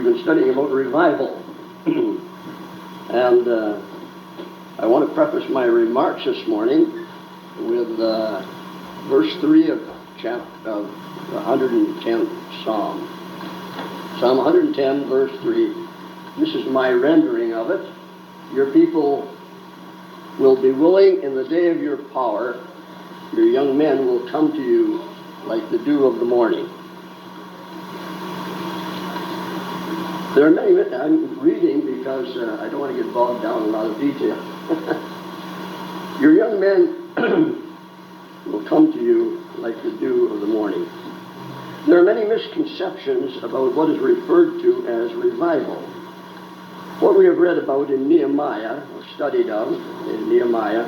been studying about revival. And I want to preface my remarks this morning with verse 3 of the 110th Psalm. Psalm 110, verse 3. This is my rendering of it. Your people will be willing in the day of your power. Your young men will come to you like the dew of the morning. There are many, I'm reading because I don't want to get bogged down in a lot of detail. Your young men will come to you like the dew of the morning. There are many misconceptions about what is referred to as revival. What we have read about in Nehemiah, or studied of in Nehemiah,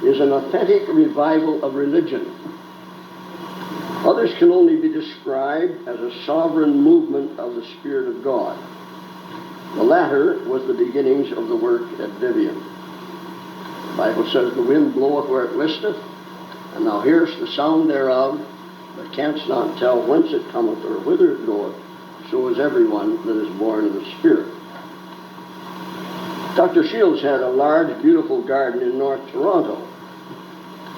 is an authentic revival of religion. Others can only be described as a sovereign movement of the Spirit of God. The latter was the beginnings of the work at Vivian. The Bible says, the wind bloweth where it listeth, and thou hearest the sound thereof, but canst not tell whence it cometh or whither it goeth. So is everyone that is born of the Spirit. Dr. Shields had a large, beautiful garden in North Toronto.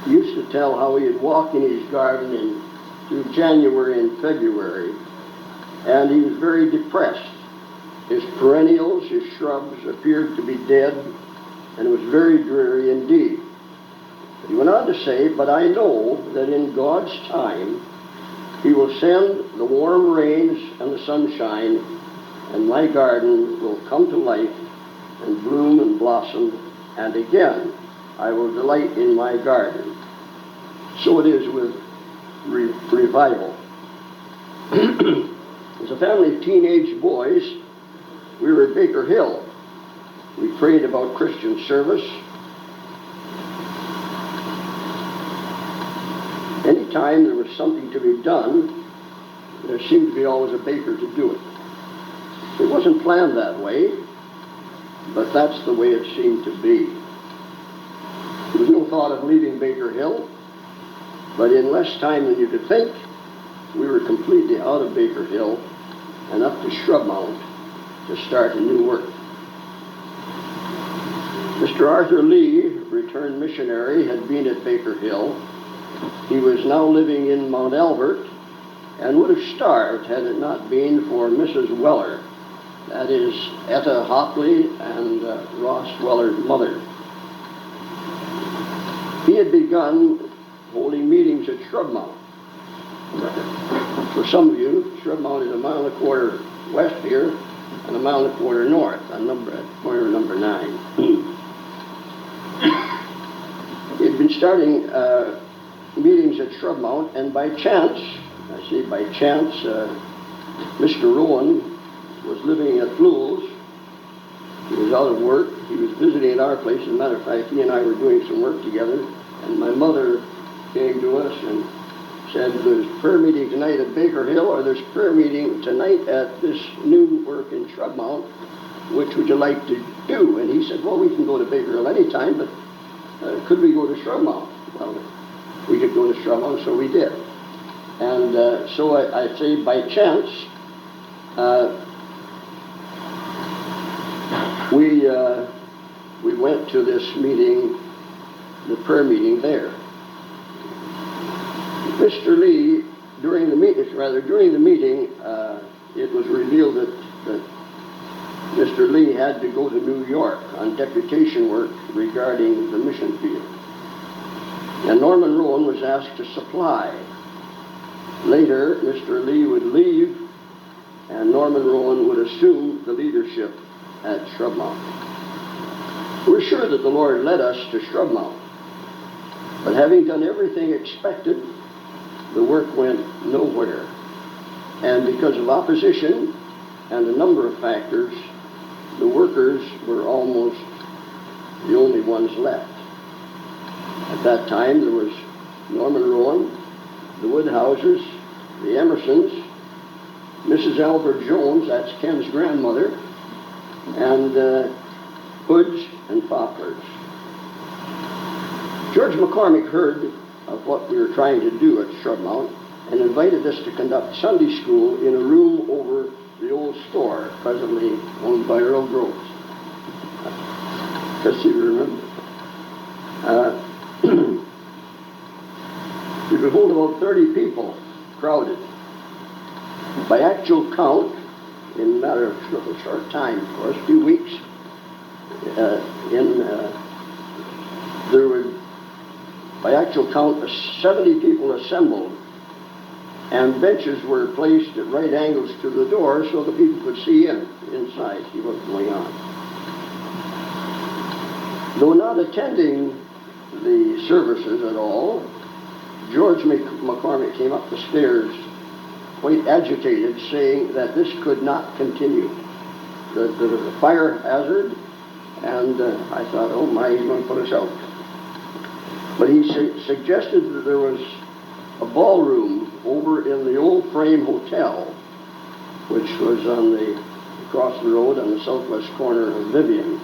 He used to tell how he would walk in his garden through January and February, and he was very depressed. His perennials, his shrubs appeared to be dead, and it was very dreary indeed. He went on to say, but I know that in God's time, He will send the warm rains and the sunshine, and my garden will come to life and bloom and blossom, and again I will delight in my garden. So it is with revival. As a family of teenage boys, we were at Baker Hill. We prayed about Christian service. Anytime there was something to be done, there seemed to be always a baker to do it. It wasn't planned that way, but that's the way it seemed to be. There was no thought of leaving Baker Hill, but in less time than you could think, we were completely out of Baker Hill and up to Shrub Mount to start a new work. Mr. Arthur Lee, returned missionary, had been at Baker Hill. He was now living in Mount Albert and would have starved had it not been for Mrs. Weller. That is Etta Hockley and Ross Weller's mother. He had begun holding meetings at Shrub Mount. For some of you, Shrub Mount is 1.25 miles west here and 1.25 miles north on corner number 9. He had been starting meetings at Shrub Mount, and by chance, I say by chance, Mr. Rowan was living at Fluel's. He was out of work. He was visiting at our place. As a matter of fact, he and I were doing some work together, and my mother came to us and said, there's prayer meeting tonight at Baker Hill, or there's prayer meeting tonight at this new work in Shrub Mount. Which would you like to do? And he said, well, we can go to Baker Hill anytime, but could we go to Shrub Mount? Well, we could go to Shrub Mount, so we did. And so I say by chance, we went to this meeting, the prayer meeting there. Mr. Lee, during the meeting, it was revealed that Mr. Lee had to go to New York on deputation work regarding the mission field. And Norman Rowan was asked to supply. Later, Mr. Lee would leave, and Norman Rowan would assume the leadership at Shrub Mount. We're sure that the Lord led us to Shrub Mount, but having done everything expected, the work went nowhere. And because of opposition and a number of factors, the workers were almost the only ones left. At that time, there was Norman Rowan, the Woodhouses, the Emersons, Mrs. Albert Jones, that's Ken's grandmother, and Hoods and Poplars. George McCormick heard of what we were trying to do at Shrub Mount and invited us to conduct Sunday school in a room over the old store, presently owned by Earl Groves. Guess you remember. You could hold about 30 people crowded. By actual count, in a matter of a short time, for a few weeks, there were, by actual count, 70 people assembled, and benches were placed at right angles to the door so the people could see inside, see what's going on. Though not attending the services at all, George McCormick came up the stairs quite agitated, saying that this could not continue, that there was a fire hazard, and I thought, oh my, he's going to put us out. But he suggested that there was a ballroom over in the Old Frame Hotel, which was across the road on the southwest corner of Vivian,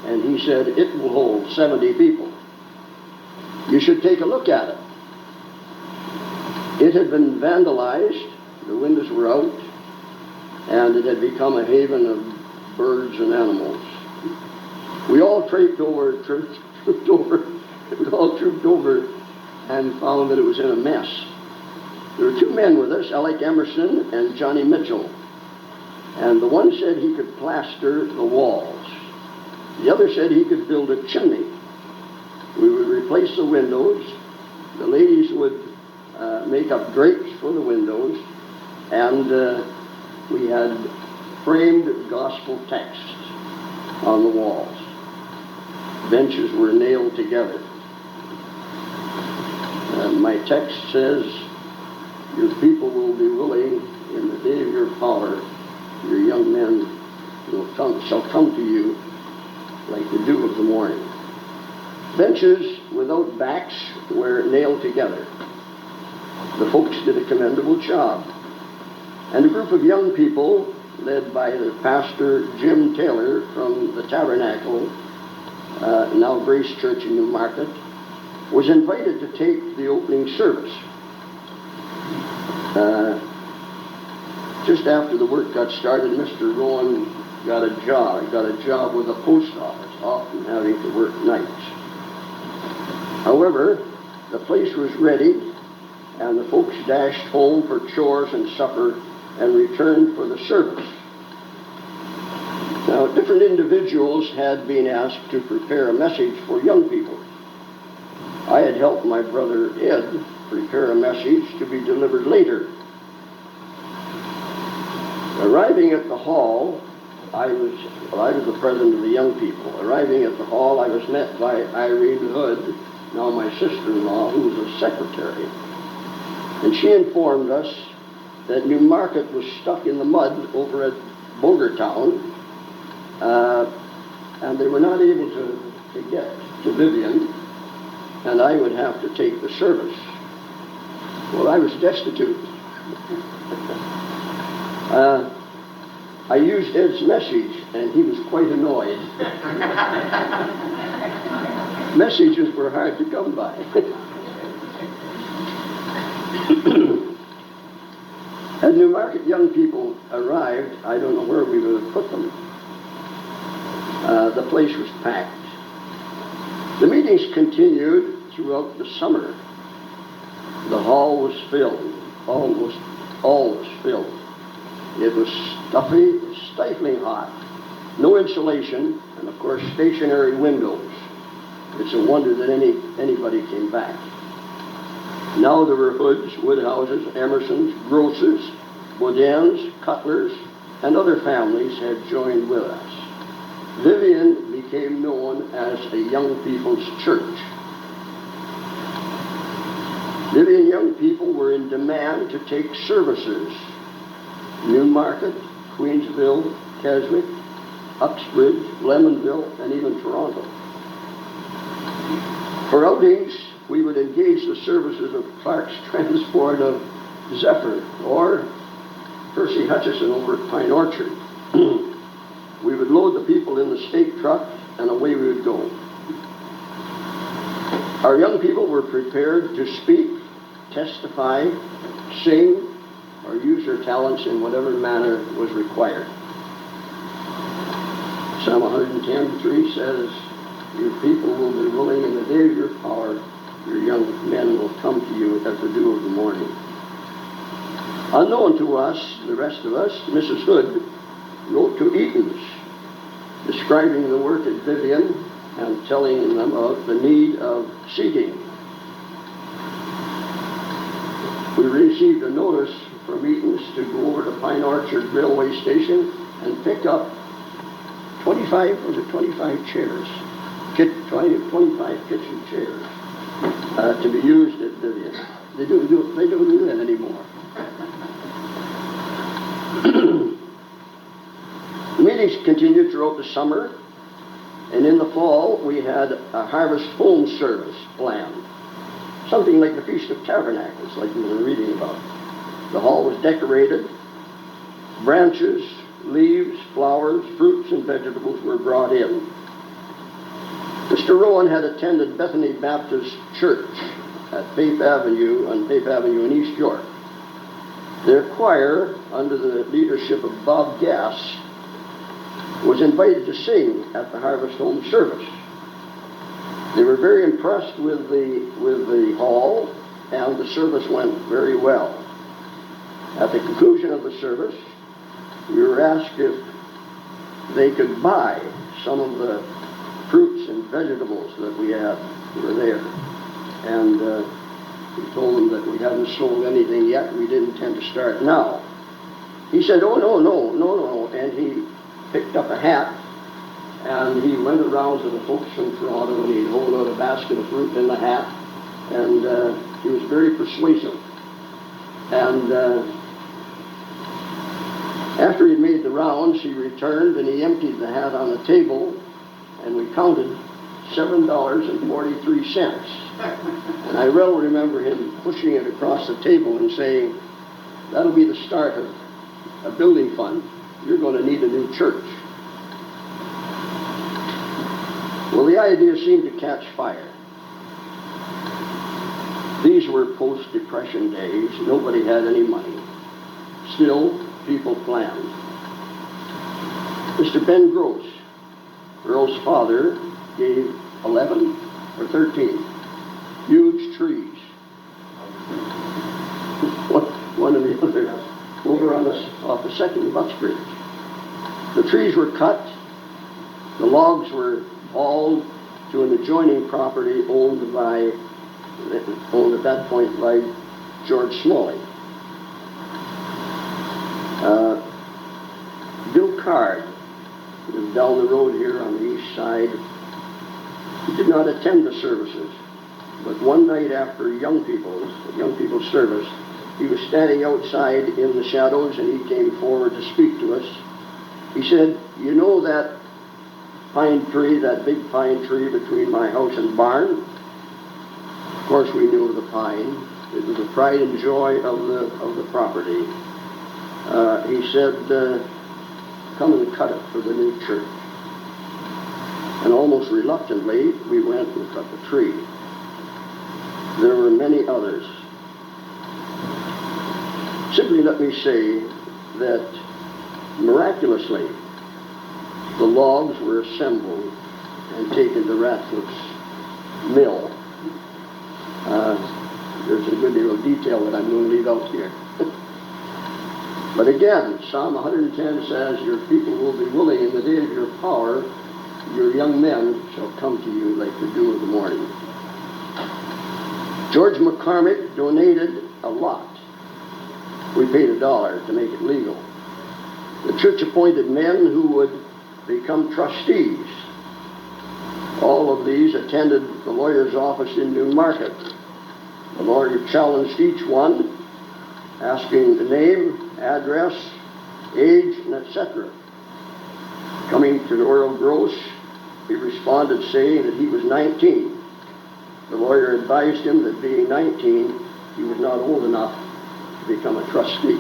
and he said it will hold 70 people. You should take a look at it. It had been vandalized, the windows were out, and it had become a haven of birds and animals. We all trooped over, and found that it was in a mess. There were two men with us, Alec Emerson and Johnny Mitchell, and the one said he could plaster the walls. The other said he could build a chimney. We would replace the windows. The ladies would make up drapes for the windows, and we had framed gospel texts on the walls. Benches were nailed together. My text says, your people will be willing in the day of your power. Your young men shall come to you like the dew of the morning. Benches without backs were nailed together. The folks did a commendable job. And a group of young people, led by the pastor Jim Taylor from the Tabernacle, now Grace Church in Newmarket, was invited to take the opening service. Just after the work got started, Mr. Rowan got a job with the post office, often having to work nights. However, the place was ready, and the folks dashed home for chores and supper and returned for the service. Now, different individuals had been asked to prepare a message for young people. I had helped my brother Ed prepare a message to be delivered later. Arriving at the hall, I was the president of the young people. Arriving at the hall, I was met by Irene Hood, now my sister-in-law, who was a secretary. And she informed us that Newmarket was stuck in the mud over at Bogertown, and they were not able to get to Vivian, and I would have to take the service. Well, I was destitute. I used Ed's message, and he was quite annoyed. Messages were hard to come by. As Newmarket young people arrived, I don't know where we would have put them. The place was packed. The meetings continued throughout the summer. The hall was filled, almost all was filled. It was stuffy, stifling hot, no insulation, and of course stationary windows. It's a wonder that anybody came back. Now there were Hoods, Woodhouses, Emersons, Grosses, Bodens, Cutlers, and other families had joined with us. Vivian became known as a young people's church. Vivian young people were in demand to take services. Newmarket, Queensville, Keswick, Uxbridge, Lemonville, and even Toronto. For outings, we would engage the services of Clark's Transport of Zephyr or Percy Hutchison over at Pine Orchard. We would load the people in the stake truck, and away we would go. Our young people were prepared to speak, testify, sing, or use their talents in whatever manner was required. Psalm 110:3 says, your people will be willing in the day of your power, your young men will come to you as the dew of the morning. Unknown to us, the rest of us, Mrs. Hood wrote to Eaton's, describing the work at Vivian and telling them of the need of seating. We received a notice from Eaton's to go over to Pine Orchard Railway Station and pick up 25 chairs, 25 kitchen chairs to be used at Vivian. They don't do that anymore. Meetings continued throughout the summer, and in the fall we had a harvest home service planned. Something like the Feast of Tabernacles, like we were reading about. The hall was decorated. Branches, leaves, flowers, fruits, and vegetables were brought in. Mr. Rowan had attended Bethany Baptist Church at Faith Avenue, on Faith Avenue in East York. Their choir, under the leadership of Bob Gass, was invited to sing at the Harvest Home service. They were very impressed with the hall, and the service went very well. At the conclusion of the service, we were asked if they could buy some of the fruits and vegetables that were there. And we told them that we hadn't sold anything yet. We didn't intend to start now. He said, oh, no. And he picked up a hat, and he went around to the folks from Toronto, and he'd hold out a basket of fruit in the hat, and he was very persuasive. And after he made the rounds, he returned, and he emptied the hat on the table, and we counted $7.43. And I well remember him pushing it across the table and saying, that'll be the start of a building fund. You're going to need a new church. Well, the idea seemed to catch fire. These were post-Depression days. Nobody had any money. Still, people planned. Mr. Ben Gross, Earl's father, gave 11 or 13 huge trees. One of the other over on off the second Bucks Bridge. The trees were cut. The logs were hauled to an adjoining property owned at that point by George Smalley. Bill Card lived down the road here on the east side. He did not attend the services, but one night after young people's service, he was standing outside in the shadows, and he came forward to speak to us. He said, you know that pine tree, that big pine tree between my house and barn? Of course we knew of the pine. It was the pride and joy of the property. He said, come and cut it for the new church. And almost reluctantly, we went and cut the tree. There were many others. Simply let me say that miraculously, the logs were assembled and taken to Ratcliffe's mill. There's a good deal of detail that I'm going to leave out here. But again, Psalm 110 says, your people will be willing in the day of your power, your young men shall come to you like the dew of the morning. George McCormick donated a lot. We paid $1 to make it legal. The church appointed men who would become trustees. All of these attended the lawyer's office in Newmarket. The lawyer challenged each one, asking the name, address, age, and etc. Coming to Earl Gross, he responded saying that he was 19. The lawyer advised him that being 19, he was not old enough to become a trustee.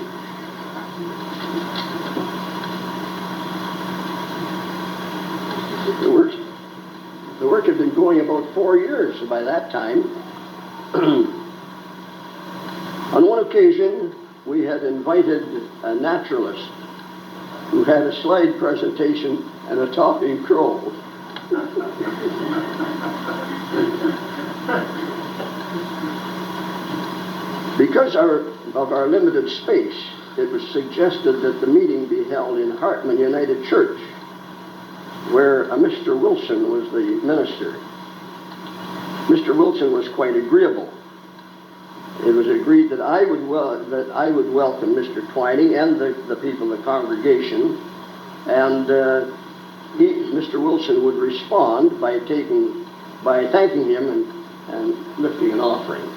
The work had been going about 4 years by that time. On one occasion, we had invited a naturalist who had a slide presentation and a talking crow. Because of our limited space, it was suggested that the meeting be held in Hartman United Church, where Mr. Wilson was the minister. Mr. Wilson was quite agreeable. It was agreed that I would welcome Mr. Twining and the people of the congregation, and Mr. Wilson would respond by thanking him and lifting an offering.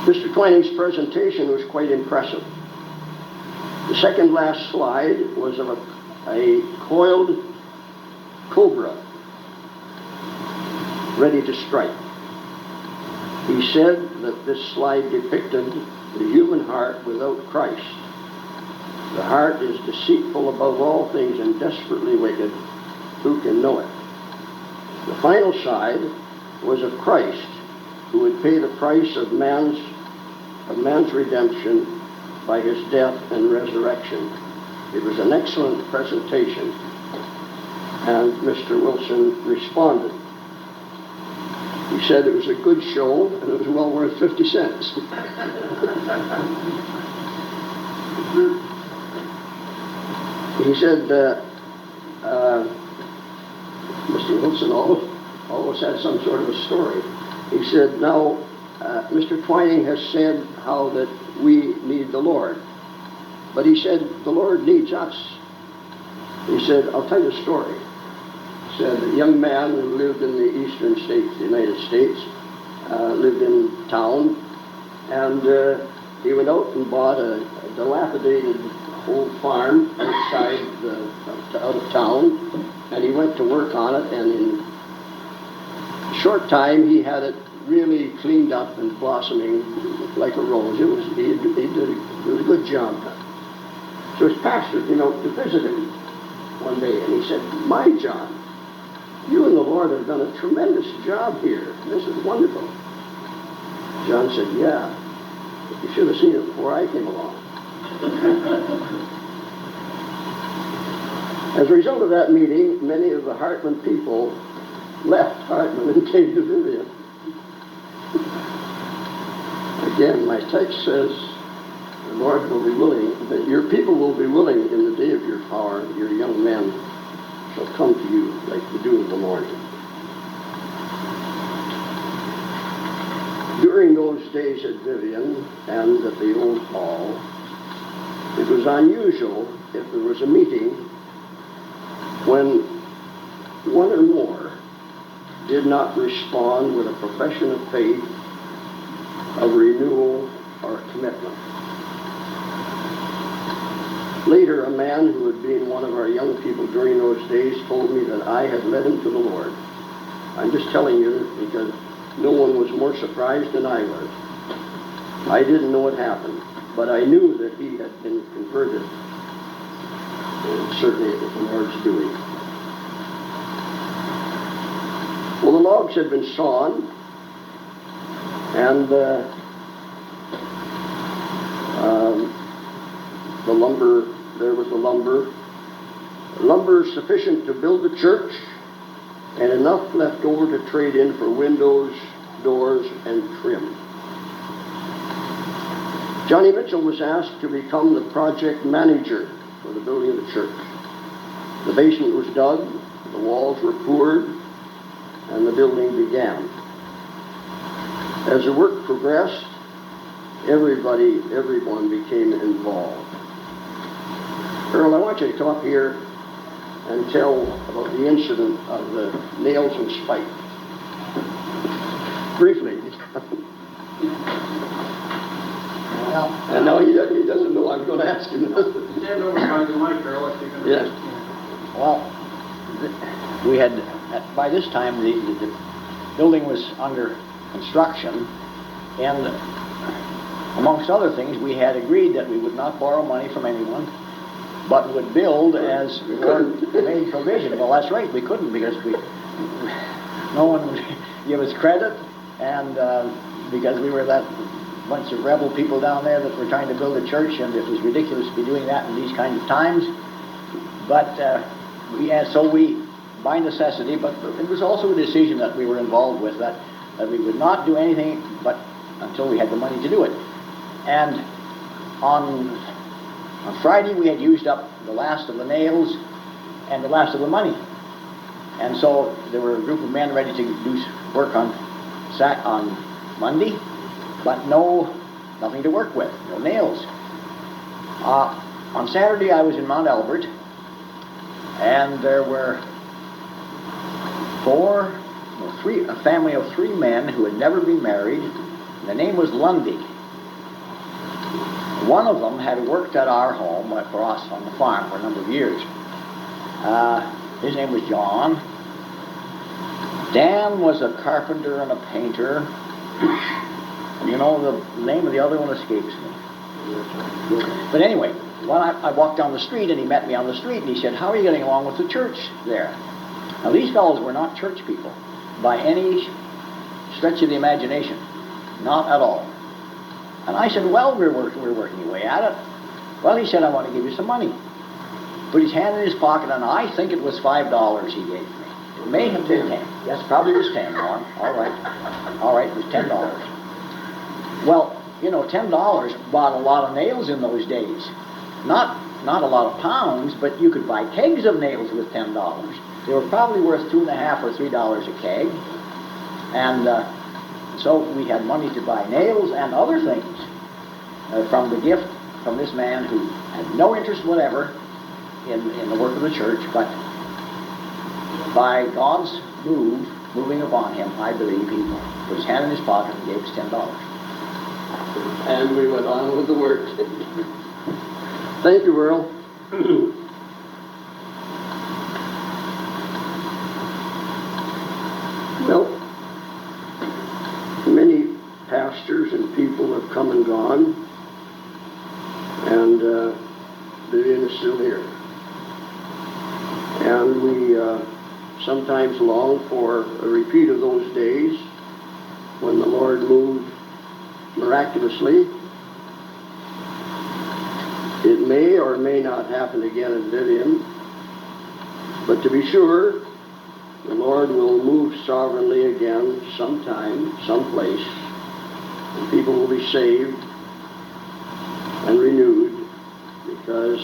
Mr. Twining's presentation was quite impressive. The second last slide was of a coiled cobra ready to strike. He said that this slide depicted the human heart without Christ. The heart is deceitful above all things and desperately wicked. Who can know it? The final side was of Christ, who would pay the price of man's redemption by his death and resurrection. It was an excellent presentation, and Mr. Wilson responded. He said it was a good show and it was well worth 50 cents. He said, Mr. Wilson always had some sort of a story. He said, now, Mr. Twining has said how that we need the Lord. But he said, the Lord needs us. He said, I'll tell you a story. He said, a young man who lived in the eastern states, the United States, lived in town, and he went out and bought a dilapidated old farm outside out of town, and he went to work on it, and in a short time he had it really cleaned up and blossoming like a rose. He did a good job done. So his pastor came out to visit him one day, and he said, "My John, you and the Lord have done a tremendous job here. This is wonderful." John said, "Yeah, but you should have seen it before I came along." As a result of that meeting, many of the Hartman people left Hartman and came to Vivian. Again, my text says, the Lord will be willing, that your people will be willing in the day of your power, your young men shall come to you like the dew of the morning. During those days at Vivian and at the old hall, it was unusual if there was a meeting when one or more did not respond with a profession of faith, of renewal, or commitment. Later, a man who had been one of our young people during those days told me that I had led him to the Lord. I'm just telling you this because no one was more surprised than I was. I didn't know what happened, but I knew that he had been converted. And certainly it was the Lord's doing. Well, the logs had been sawn, and the lumber, there was the lumber sufficient to build the church, and enough left over to trade in for windows, doors, and trim. Johnny Mitchell was asked to become the project manager for the building of the church. The basement was dug, the walls were poured, and the building began. As the work progressed, everyone became involved. Earl, I want you to come up here and tell about the incident of the nails and spike. Briefly. And now he doesn't know I'm going to ask him. Stand over by the mic, Earl, if you're going to. Yes. Well, we had, by this time, the building was under construction, and amongst other things, we had agreed that we would not borrow money from anyone, but would build as the Lord made provision. Well, that's right, we couldn't because no one would give us credit, and because we were that bunch of rebel people down there that were trying to build a church, and it was ridiculous to be doing that in these kinds of times. But we, by necessity, but it was also a decision that we were involved with, that we would not do anything but until we had the money to do it. And on Friday we had used up the last of the nails and the last of the money. And so there were a group of men ready to do work on Monday, but nothing to work with, no nails. On Saturday I was in Mount Albert, and there were a family of 3 men who had never been married. The name was Lundy. One of them had worked at our home for us on the farm for a number of years. His name was John. Dan was a carpenter and a painter. You know, the name of the other one escapes me. But anyway, I walked down the street, and he met me on the street, and he said, "How are you getting along with the church there?" Now, these fellows were not church people by any stretch of the imagination. Not at all. And I said, "Well, we're working away at it." Well, he said, "I want to give you some money." Put his hand in his pocket, and I think it was $5 he gave me. It may have been 10. Yes, probably was 10, Norm. All right, it was $10. Well, you know, $10 bought a lot of nails in those days. Not a lot of pounds, but you could buy kegs of nails with $10. They were probably worth $2.50 or $3 a keg. And so we had money to buy nails and other things from the gift from this man who had no interest whatever in the work of the church, but by God's moving upon him, I believe he put his hand in his pocket and gave us $10. And we went on with the work. Thank you, Earl. Well, many pastors and people have come and gone, and Vivian is still here. And we sometimes long for a repeat of those days when the Lord moved miraculously. It may or may not happen again at Vivian, but to be sure, the Lord will move sovereignly again sometime, someplace, and people will be saved and renewed, because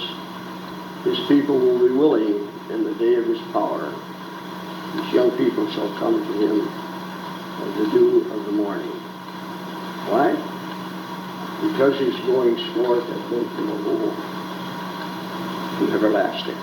his people will be willing in the day of his power. His young people shall come to him as the dew of the morning. Why? Because he's going forth as from the womb to everlasting.